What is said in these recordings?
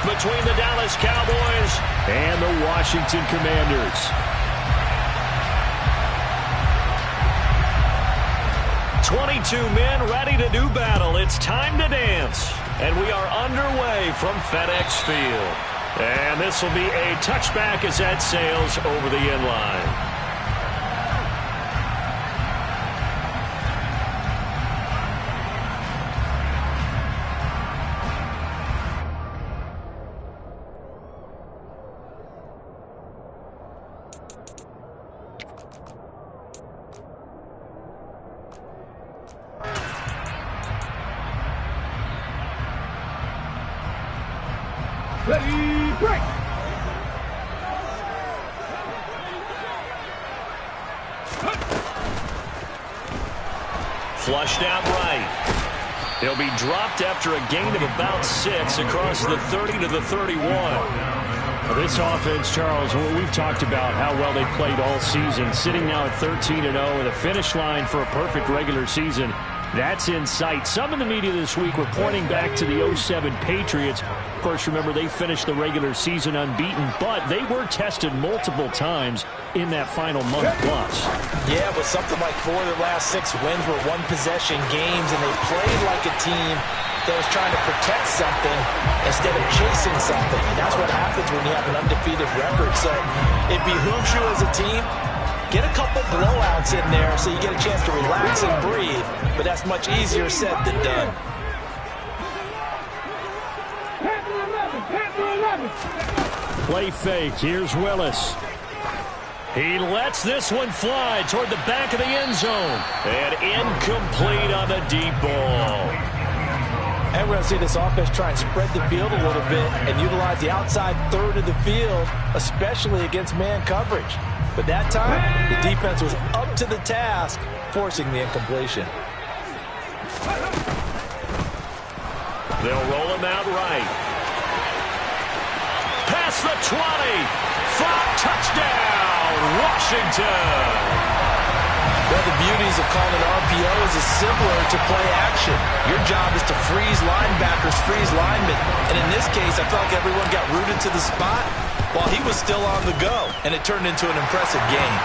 between the Dallas Cowboys and the Washington Commanders. 22 men ready to do battle. It's time to dance. And we are underway from FedEx Field. And this will be a touchback as that sails over the end line. Ready, break! Flushed out right. He'll be dropped after a gain of about 6 across the 30 to the 31. Well, this offense, Charles, we've talked about how well they played all season, sitting now at 13-0 with a finish line for a perfect regular season. That's in sight. Some in the media this week were pointing back to the 07 Patriots. Of course, remember, they finished the regular season unbeaten, but they were tested multiple times in that final month plus. Yeah, but something like 4 of their last 6 wins were one-possession games, and they played like a team that was trying to protect something instead of chasing something. And that's what happens when you have an undefeated record. So it behooves you as a team. Get a couple blowouts in there so you get a chance to relax and breathe, but that's much easier said than done. Play fake. Here's Willis. He lets this one fly toward the back of the end zone. And incomplete on the deep ball. And we're going to see this offense try and spread the field a little bit and utilize the outside third of the field, especially against man coverage. But that time, the defense was up to the task, forcing the incompletion. They'll roll him out right. Past the 20. 5 touchdown, Washington. Well, the beauties of calling RPOs is similar to play action. Your job is to freeze linebackers, freeze linemen. And in this case, I felt like everyone got rooted to the spot while he was still on the go, and it turned into an impressive game.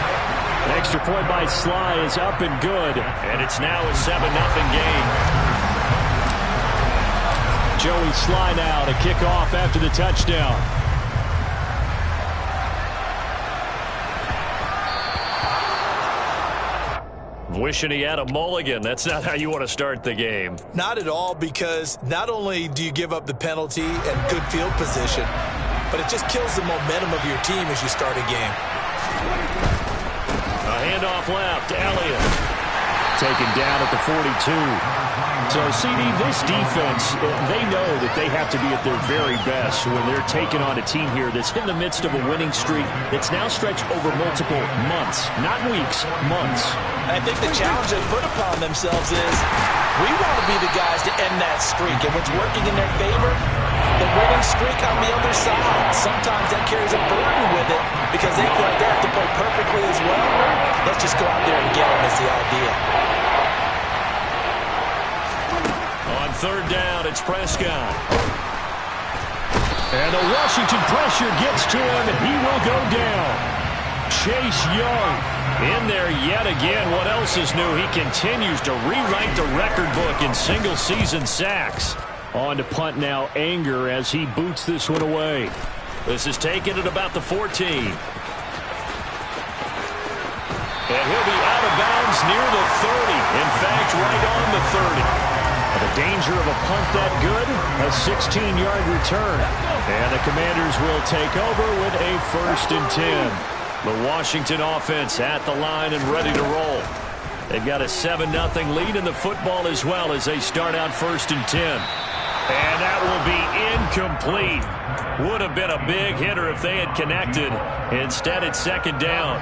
An extra point by Sly is up and good, and it's now a 7-0 game. Joey Sly now to kick off after the touchdown. Wishing he had a mulligan. That's not how you want to start the game. Not at all, because not only do you give up the penalty and good field position, but it just kills the momentum of your team as you start a game. A handoff left, Elliott. Taken down at the 42. So, CD, this defense, they know that they have to be at their very best when they're taking on a team here that's in the midst of a winning streak that's now stretched over multiple months, not weeks, months. I think the challenge they put upon themselves is we want to be the guys to end that streak. And what's working in their favor? The winning streak on the other side. Sometimes that carries a burden with it because they feel like they have to play perfectly as well. Let's just go out there and get them is the idea. On third down, it's Prescott. And the Washington pressure gets to him, and he will go down. Chase Young in there yet again. What else is new? He continues to rewrite the record book in single-season sacks. On to punt now, Anger, as he boots this one away. This is taken at about the 14. And he'll be out of bounds near the 30. In fact, right on the 30. The danger of a punt that good, a 16-yard return. And the Commanders will take over with a 1st and 10. The Washington offense at the line and ready to roll. They've got a 7-0 lead in the football as well as they start out 1st and 10. And that will be incomplete. Would have been a big hitter if they had connected. Instead, it's 2nd down.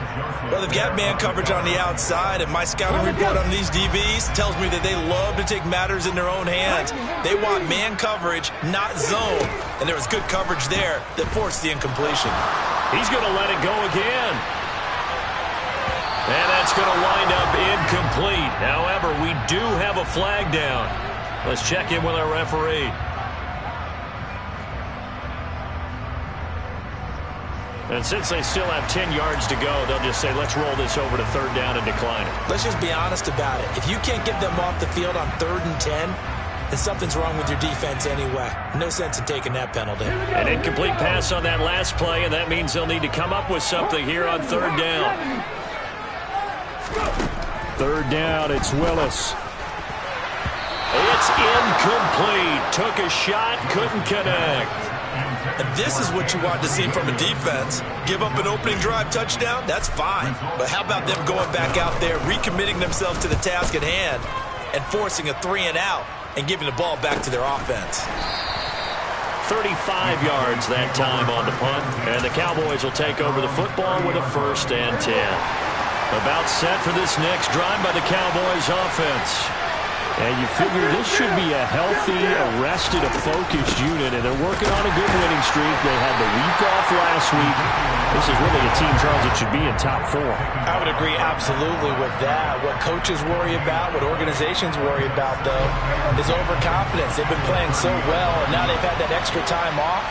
Well, they've got man coverage on the outside, and my scouting report on these DBs tells me that they love to take matters in their own hands. They want man coverage, not zone. And there was good coverage there that forced the incompletion. He's going to let it go again. And that's going to wind up incomplete. However, we do have a flag down. Let's check in with our referee. And since they still have 10 yards to go, they'll just say, let's roll this over to third down and decline it. Let's just be honest about it. If you can't get them off the field on 3rd and 10, then something's wrong with your defense anyway. No sense in taking that penalty. An incomplete pass on that last play, and that means they'll need to come up with something here on 3rd down. 3rd down, it's Willis. It's incomplete. Took a shot, couldn't connect. And this is what you want to see from a defense. Give up an opening drive touchdown, that's fine. But how about them going back out there, recommitting themselves to the task at hand, and forcing a 3-and-out and giving the ball back to their offense. 35 yards that time on the punt. And the Cowboys will take over the football with a 1st and 10. About set for this next drive by the Cowboys offense. And you figure this should be a healthy, arrested, a focused unit, and they're working on a good winning streak. They had the week off last week. This is really a team, Charles, that should be in top 4. I would agree absolutely with that. What coaches worry about, what organizations worry about, though, is overconfidence. They've been playing so well, and now they've had that extra time off.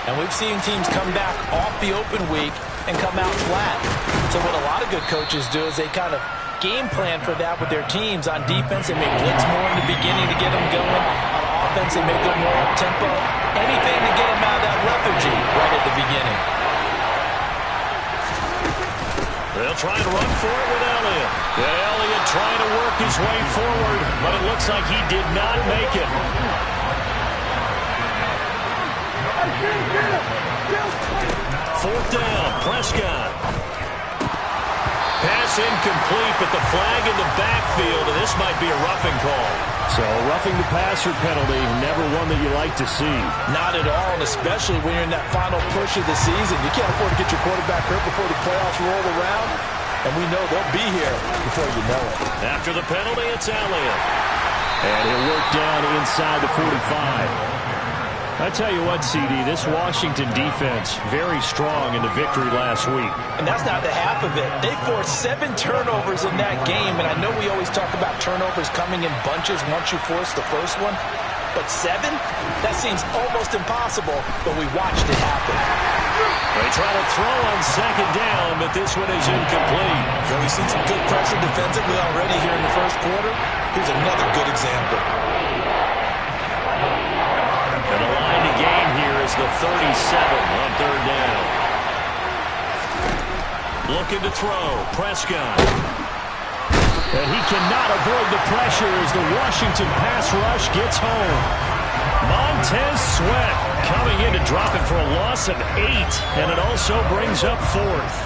And we've seen teams come back off the open week and come out flat. So what a lot of good coaches do is they kind of game plan for that with their teams. On defense, they may blitz more in the beginning to get them going. On offense, they may go more up-tempo. Anything to get them out of that lethargy right at the beginning. They'll try and run for it with Elliott. And Elliott trying to work his way forward, but it looks like he did not make it. 4th down, Prescott. Pass incomplete, but the flag in the backfield, and this might be a roughing call. So roughing the passer penalty, never one that you like to see. Not at all, and especially when you're in that final push of the season. You can't afford to get your quarterback hurt before the playoffs roll around, and we know they'll be here before you know it. After the penalty, it's Elliott. And he'll work down inside the 45. I tell you what, CD, this Washington defense, very strong in the victory last week. And that's not the half of it. They forced 7 turnovers in that game, and I know we always talk about turnovers coming in bunches once you force the first one, but 7? That seems almost impossible, but we watched it happen. They try to throw on 2nd down, but this one is incomplete. So we've seen some good pressure defensively already here in the first quarter. Here's another good example. And the line to gain here is the 37 on 3rd down. Looking to throw, Prescott. And he cannot avoid the pressure as the Washington pass rush gets home. Montez Sweat coming in to drop it for a loss of 8, and it also brings up 4th.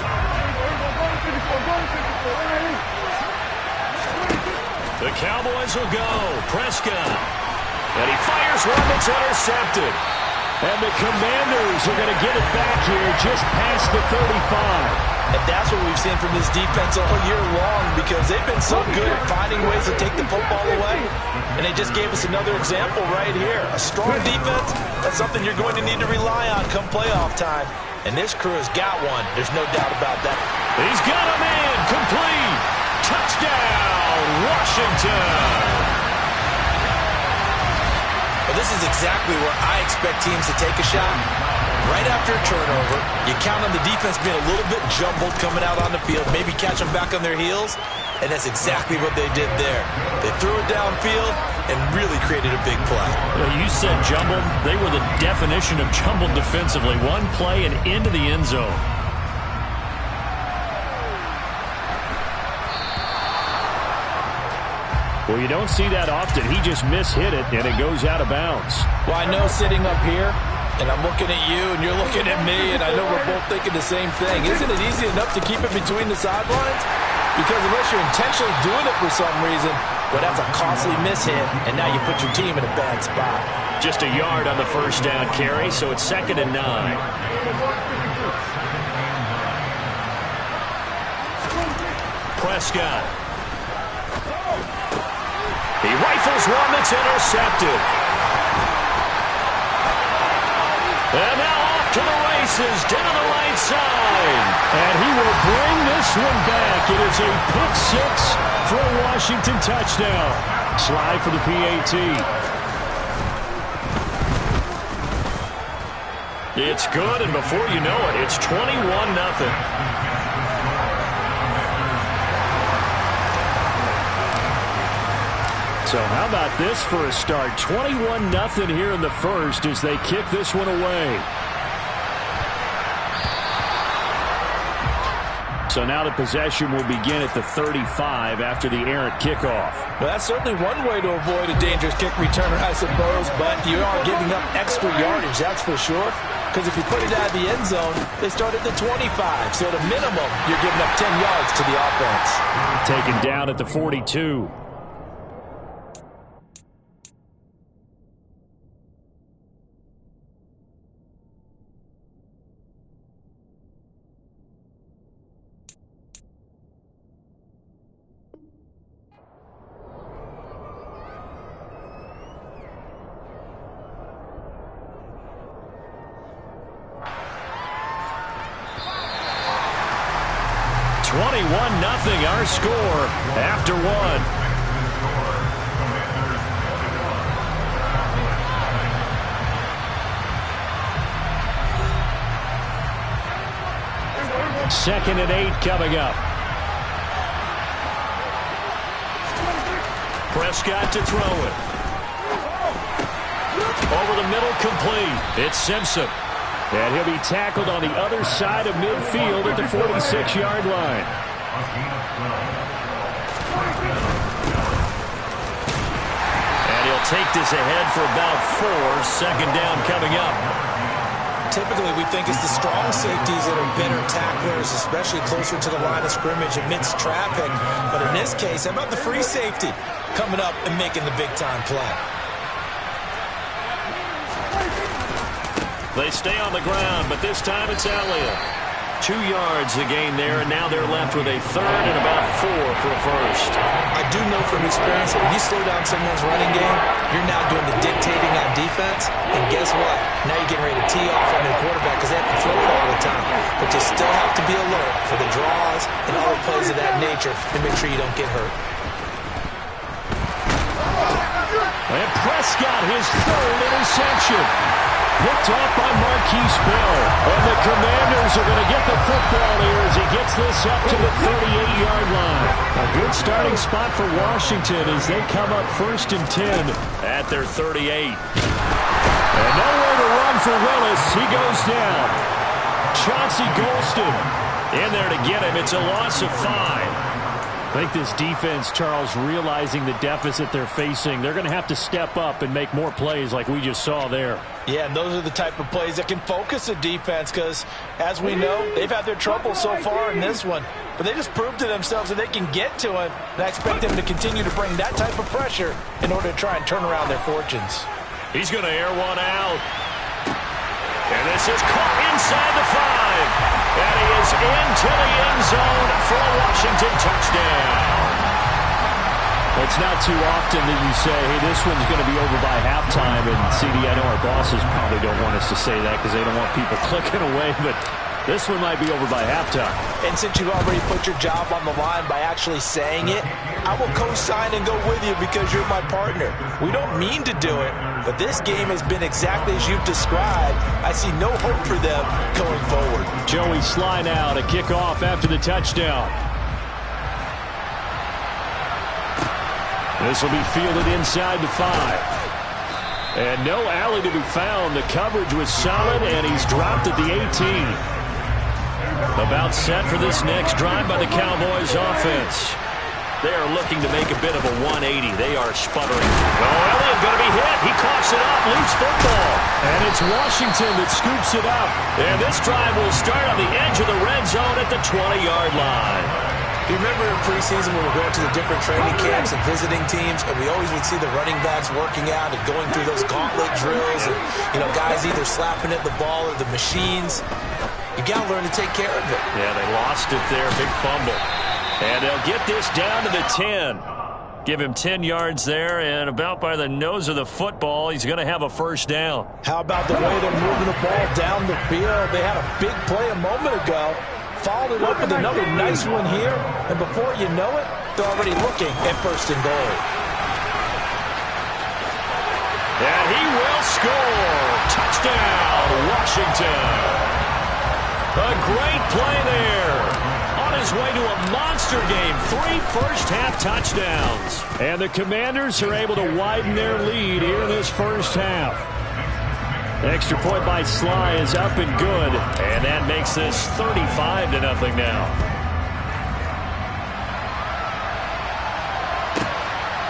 The Cowboys will go, Prescott. And he fires one that's intercepted. And the Commanders are going to get it back here just past the 35. And that's what we've seen from this defense all year long, because they've been so good at finding ways to take the football away. And they just gave us another example right here. A strong defense, that's something you're going to need to rely on come playoff time. And this crew has got one. There's no doubt about that. He's got him in. Complete. Touchdown, Washington. Well, this is exactly where I expect teams to take a shot. Right after a turnover, you count on the defense being a little bit jumbled coming out on the field, maybe catch them back on their heels, and that's exactly what they did there. They threw it downfield and really created a big play. Well, you said jumbled. They were the definition of jumbled defensively. One play and into the end zone. Well, you don't see that often. He just mishit it, and it goes out of bounds. Well, I know sitting up here, and I'm looking at you, and you're looking at me, and I know we're both thinking the same thing. Isn't it easy enough to keep it between the sidelines? Because unless you're intentionally doing it for some reason, well, that's a costly mishit, and now you put your team in a bad spot. Just a yard on the 1st down carry, so it's 2nd and 9. Prescott. He rifles one that's intercepted. And now off to the races, down the right side. And he will bring this one back. It is a pick 6 for a Washington touchdown. Slide for the PAT. It's good, and before you know it, it's 21-0. So how about this for a start? 21-0 here in the first as they kick this one away. So now the possession will begin at the 35 after the errant kickoff. Well, that's certainly one way to avoid a dangerous kick returner, I suppose, but you are giving up extra yardage, that's for sure. Because if you put it out of the end zone, they start at the 25. So at a minimum, you're giving up 10 yards to the offense. Taken down at the 42. Our score after one. Second and 8 coming up. Prescott to throw it. Over the middle, complete. It's Simpson. And he'll be tackled on the other side of midfield at the 46-yard line. And he'll take this ahead for about 4. Second down coming up. Typically, we think it's the strong safeties that are better tacklers, especially closer to the line of scrimmage amidst traffic. But in this case, how about the free safety coming up and making the big-time play? They stay on the ground, but this time it's Elliott. 2 yards the gain there, and now they're left with a third and about 4 for a first. I do know from experience that when you slow down someone's running game, you're now doing the dictating on defense, and guess what? Now you're getting ready to tee off on their quarterback because they have to throw it all the time. But you still have to be alert for the draws and other plays of that nature to make sure you don't get hurt. And Prescott, his third interception. Picked off by Marquise Bell. And the Commanders are going to get the football here as he gets this up to the 38-yard line. A good starting spot for Washington as they come up 1st and 10 at their 38. And nowhere to run for Willis. He goes down. Chauncey Golston in there to get him. It's a loss of 5. I think this defense, Charles, realizing the deficit they're facing, they're going to have to step up and make more plays like we just saw there. Yeah, and those are the type of plays that can focus a defense because, as we know, they've had their trouble so far in this one. But they just proved to themselves that they can get to it, and I expect them to continue to bring that type of pressure in order to try and turn around their fortunes. He's going to air one out. And this is caught inside the 5. And he is into the end zone for a Washington touchdown. It's not too often that you say, hey, this one's going to be over by halftime. And, CD, I know our bosses probably don't want us to say that because they don't want people clicking away. But this one might be over by halftime. And since you've already put your job on the line by actually saying it, I will co-sign and go with you because you're my partner. We don't mean to do it, but this game has been exactly as you've described. I see no hope for them going forward. Joey Sly now to kick off after the touchdown. This will be fielded inside the 5. And no alley to be found. The coverage was solid, and he's dropped at the 18. About set for this next drive by the Cowboys offense. They are looking to make a bit of a 180. They are sputtering. Oh, Elliott going to be hit. He coughs it up, loose football. And it's Washington that scoops it up. And this drive will start on the edge of the red zone at the 20-yard line. You remember in preseason when we were going to the different training camps and visiting teams, and we always would see the running backs working out and going through those gauntlet drills, and guys either slapping at the ball or the machines. You got to learn to take care of it. Yeah, they lost it there, big fumble. And they'll get this down to the 10. Give him 10 yards there, and about by the nose of the football, he's going to have a first down. How about the way they're moving the ball down the field? They had a big play a moment ago. Followed it up with another nice one here, and before you know it, they're already looking at 1st and goal. And he will score. Touchdown, Washington. A great play there. On his way to a monster game. 3 first-half touchdowns. And the Commanders are able to widen their lead here in this first half. Extra point by Sly is up and good. And that makes this 35-0 now.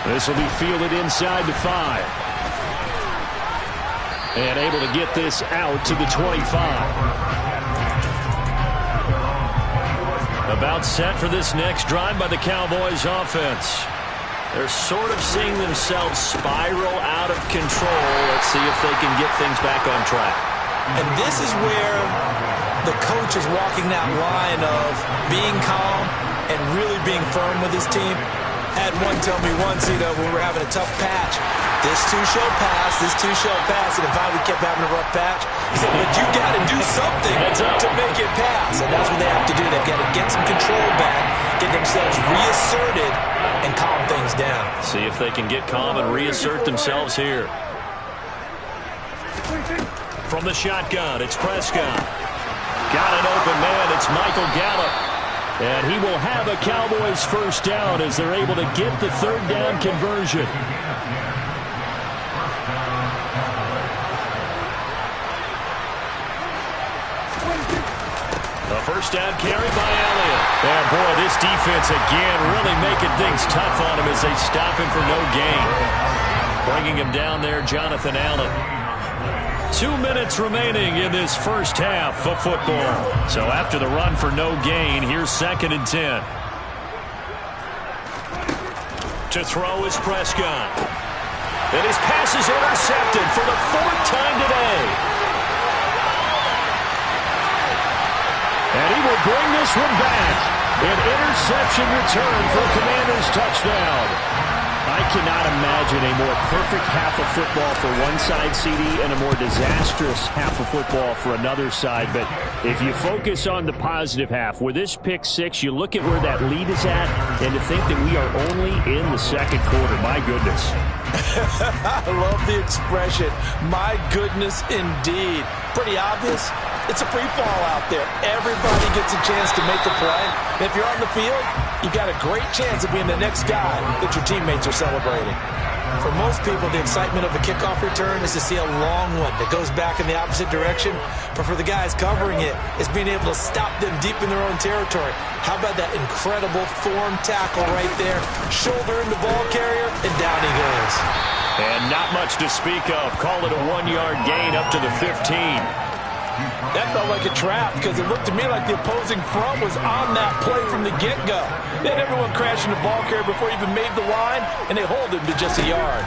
This will be fielded inside the 5. And able to get this out to the 25. About set for this next drive by the Cowboys offense. They're sort of seeing themselves spiral out of control. Let's see if they can get things back on track. And this is where the coach is walking that line of being calm and really being firm with his team. Had one tell me once, when we're having a tough patch, this too shall pass, this too shall pass. And if we kept having a rough patch, he said, but you got to do something to make it pass. And that's what they have to do. They've got to get some control back, get themselves reasserted, and calm things down. See if they can get calm and reassert themselves here. From the shotgun, it's Prescott. Got an open man, it's Michael Gallup. And he will have a Cowboys first down as they're able to get the third down conversion. A first down carry by Elliott. And boy, this defense again really making things tough on him as they stop him for no gain. Bringing him down there, Jonathan Allen. 2 minutes remaining in this first half of football. So after the run for no gain, here's 2nd and 10. To throw is Prescott. And his pass is intercepted for the 4th time today. And he will bring this one back. An interception return for a Commanders touchdown. I cannot imagine a more perfect half of football for one side, CD, and a more disastrous half of football for another side. But if you focus on the positive half, where this pick 6, you look at where that lead is at, and to think that we are only in the 2nd quarter. My goodness. I love the expression. My goodness, indeed. Pretty obvious. It's a free fall out there. Everybody gets a chance to make a play. And if you're on the field, you've got a great chance of being the next guy that your teammates are celebrating. For most people, the excitement of a kickoff return is to see a long one that goes back in the opposite direction. But for the guys covering it, it's being able to stop them deep in their own territory. How about that incredible form tackle right there? Shoulder in the ball carrier, and down he goes. And not much to speak of. Call it a 1-yard gain up to the 15. That felt like a trap because it looked to me like the opposing front was on that play from the get-go. They had everyone crashing the ball carrier before he even made the line, and they hold him to just a yard.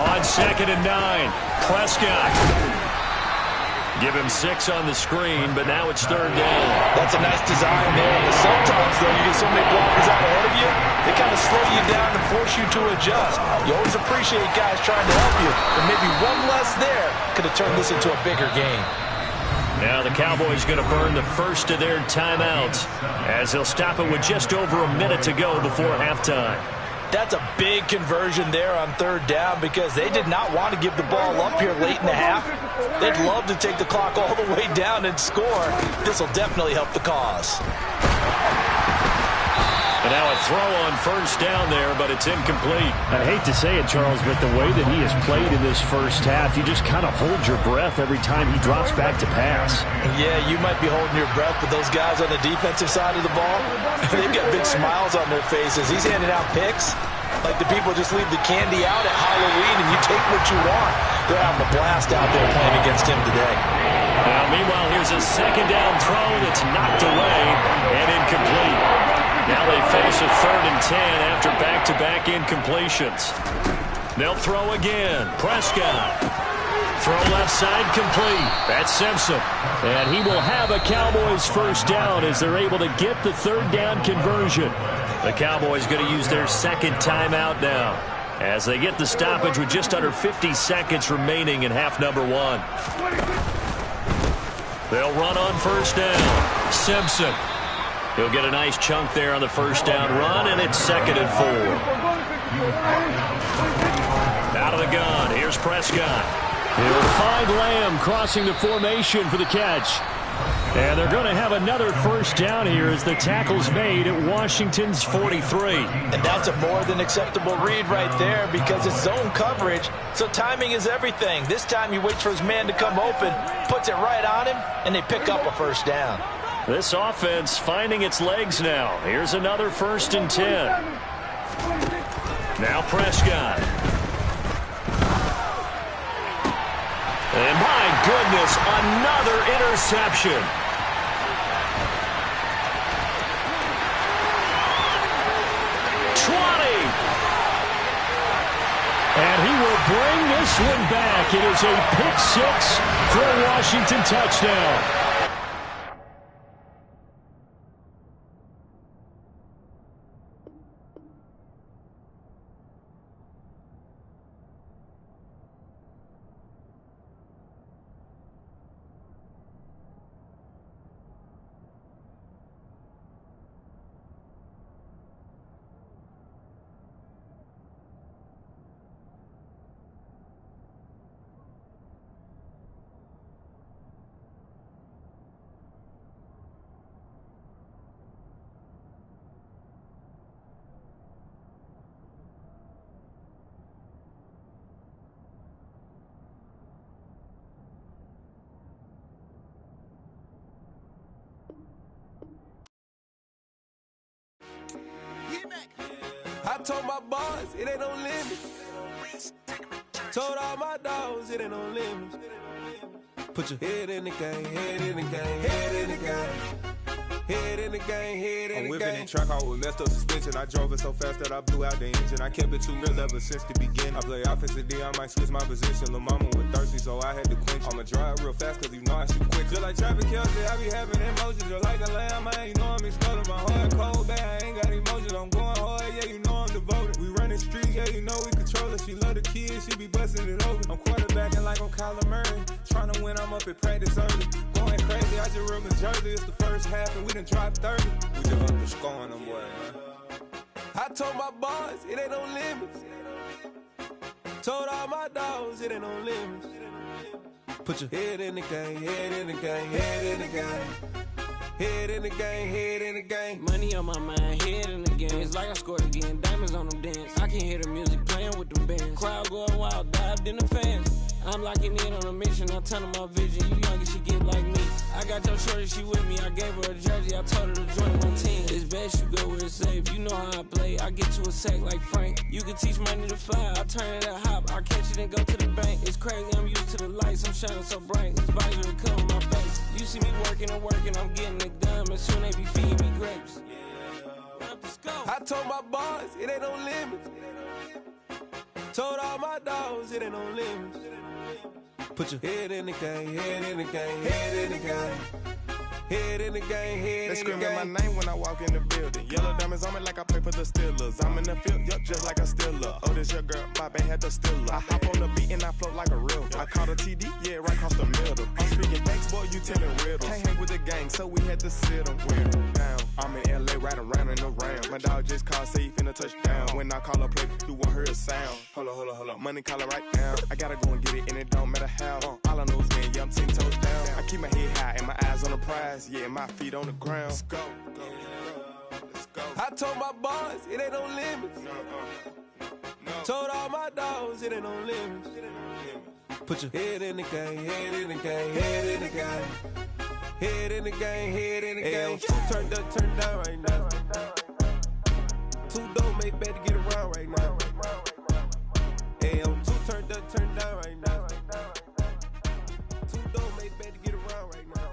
On 2nd and 9, Prescott. Give him 6 on the screen, but now it's 3rd down. That's a nice design there. But sometimes, though, you get so many blockers out ahead of you, they kind of slow you down and force you to adjust. You always appreciate guys trying to help you, but maybe one less there could have turned this into a bigger game. Now the Cowboys going to burn the first of their timeouts as they'll stop it with just over a minute to go before halftime. That's a big conversion there on 3rd down because they did not want to give the ball up here late in the half. They'd love to take the clock all the way down and score. This will definitely help the cause. And now a throw on 1st down there, but it's incomplete. I hate to say it, Charles, but the way that he has played in this first half, you just kind of hold your breath every time he drops back to pass. Yeah, you might be holding your breath, but those guys on the defensive side of the ball, they've got big smiles on their faces. He's handing out picks like the people just leave the candy out at Halloween and you take what you want. They're having a blast out there playing against him today. Now, meanwhile, here's a 2nd down throw that's knocked away and incomplete. Now they face a 3rd and 10 after back-to-back incompletions. They'll throw again. Prescott. Throw left side complete. That's Simpson. And he will have a Cowboys first down as they're able to get the 3rd down conversion. The Cowboys going to use their 2nd timeout now as they get the stoppage with just under 50 seconds remaining in half number 1. They'll run on 1st down. Simpson. He'll get a nice chunk there on the 1st down run, and it's 2nd and 4. Out of the gun, here's Prescott. He'll find Lamb crossing the formation for the catch. And they're going to have another first down here as the tackle's made at Washington's 43. And that's a more than acceptable read right there because it's zone coverage, so timing is everything. This time he waits for his man to come open, puts it right on him, and they pick up a first down. This offense finding its legs now. Here's another 1st and 10. Now Prescott. And my goodness, another interception. And he will bring this one back. It is a pick 6 for a Washington touchdown. I told my boys, it ain't no limit. Told all my dogs, it ain't no limit. Put your head in the game, head in the game, head in the game. Head in the game, head in the game. I'm whipping the track out with messed up suspension. I drove it so fast that I blew out the engine. I kept it too real ever since the beginning. I play offensive D, I might switch my position. Lil' mama was thirsty, so I had to quench. I'ma drive real fast, cause you know I shoot quick. Just like traffic Kelsey, I be having emotions. Just like a lamb, man, you know I'm exploding. My heart cold, bad, I ain't got emotions. I'm going hard, yeah, you know I'm devoted. We running streets, yeah, you know we control it. She love the kids, she be busting it over. I'm quarterbacking like I'm Kyler Murray. Trying to win, I'm up at practice early. Going crazy, I just rub my jersey. It's the first half and we done dropped 30. We just underscoring them, boy, man. I told my boys, it ain't no limits. Told all my dogs, it ain't no limits. Put your head in the game, head in the game, head in the game. Head in the game, head in the game. Money on my mind, head in the game. It's like I scored again, diamonds on them dance. I can hear the music playing with them bands. Crowd going wild, dived in the fans. I'm locking in on a mission, I turn my vision. You young and she get like me. I got your shorty, she with me. I gave her a jersey, I told her to join my team. It's best you go where it's safe. You know how I play, I get to a sack like Frank. You can teach money to fly, I turn it at hop. I catch it and go to the bank. It's crazy, I'm used to the lights, I'm shining so bright. This visor will cover my face. You see me working and working, I'm getting it done. And soon they be feeding me grapes. I told my boys, it ain't no limits. Told all my dogs, it ain't no limits. Put your head in the game, head in the game, head in the game. Head in the game, head in the game. They screaming my name when I walk in the building. Yellow diamonds on me like I play for the Steelers. I'm in the field, yup, just like a Steeler. Oh, this your girl, my band had the Steeler. I hop on the beat and I float like a real. I caught a TD, yeah, right across the middle. I'm speaking thanks, boy, you telling riddles. Can't hang with the gang, so we had to sit them down. I'm in LA, riding around in the round. My dog just called, say he finna touch down. When I call a play, you won't hear a sound. Hold up, money caller right now. I gotta go and get it, and it don't matter how. All I know is, man, yeah, I'm 10 toes down. I keep my head high and my eyes on the prize. Yeah, my feet on the ground. Let's go. I told my boys, it ain't no limits. Told all my dogs, it ain't no limits. Put your head in the game, head in the game, head in the game. Head in the game, head in the game. Turned up, turned down right now. Two dope make better get around right now. Hey, I'm two turned up, turned down right now. Two dope make better get around right now.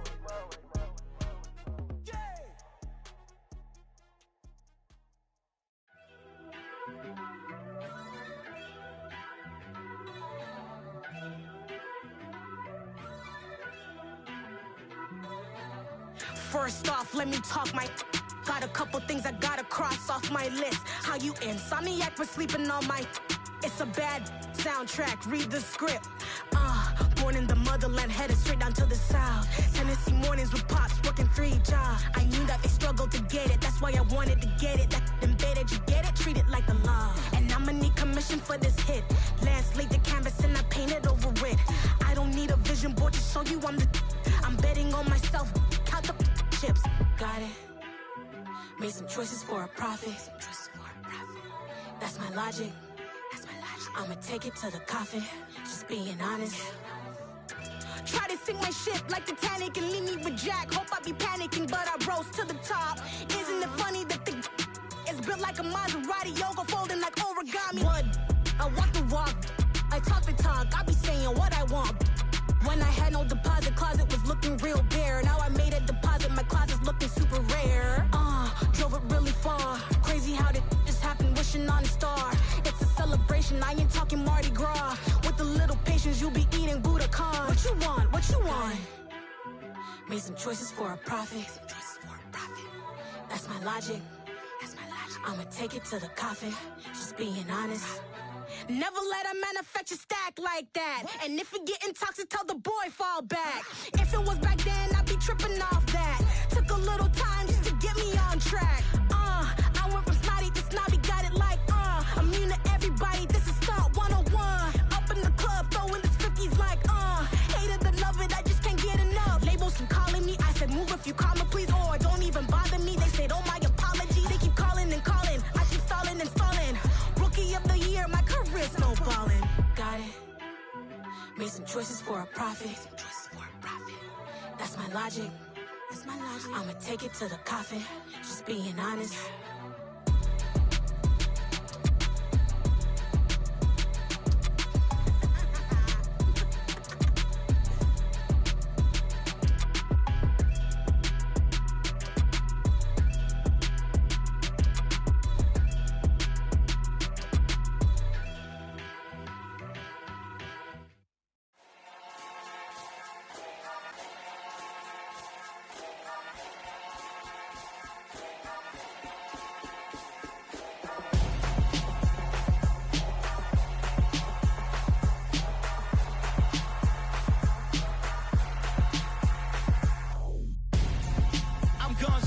First off, let me talk my. Got a couple things I gotta cross off my list. How you insomniac for sleeping on my. It's a bad soundtrack, read the script. Born in the motherland, headed straight down to the south. Tennessee mornings with pops, working 3 jobs. I knew that they struggled to get it, that's why I wanted to get it. That embedded, you get it, treat it like a law. And I'ma need commission for this hit. Last laid the canvas and I painted over it. I don't need a vision board to show you I'm betting on myself. count the chips. Got it. Made some choices for a profit. That's my logic. I'ma take it to the coffin. Just being honest. Try to sink my ship like Titanic and leave me with Jack. Hope I be panicking, but I rose to the top. Isn't it funny that the is built like a Maserati, yoga folding like origami? What? I walk the walk. I talk the talk. I be saying what I want. When I had no deposit, closet was looking real bare. Now I made a deposit, my closet's looking super rare. Drove it really far. Crazy how did this happen, wishing on a star. It's a celebration, I ain't talking Mardi Gras. With a little patience, you'll be eating Budokan. What you want? What you want? Made some choices for a profit. That's my logic. I'ma take it to the coffin. Just being honest. Never let a manufacture stack like that. And if it getting toxic, tell the boy fall back. If it was back then, I'd be tripping off that. Took a little time just to get me on track. I went from snotty to snobby, got it like, immune to everybody, this is stunt 101. Up in the club, throwing the 50s like, hate it, I love it, I just can't get enough. Labels from calling me, I said move if you call me please, or don't even bother me. They said, oh my apology, they keep calling and calling. I keep stalling and stalling. Rookie of the year, my career snowballing. Got it. Made some choices for a profit. That's my logic. I'ma take it to the coffin. Just being honest.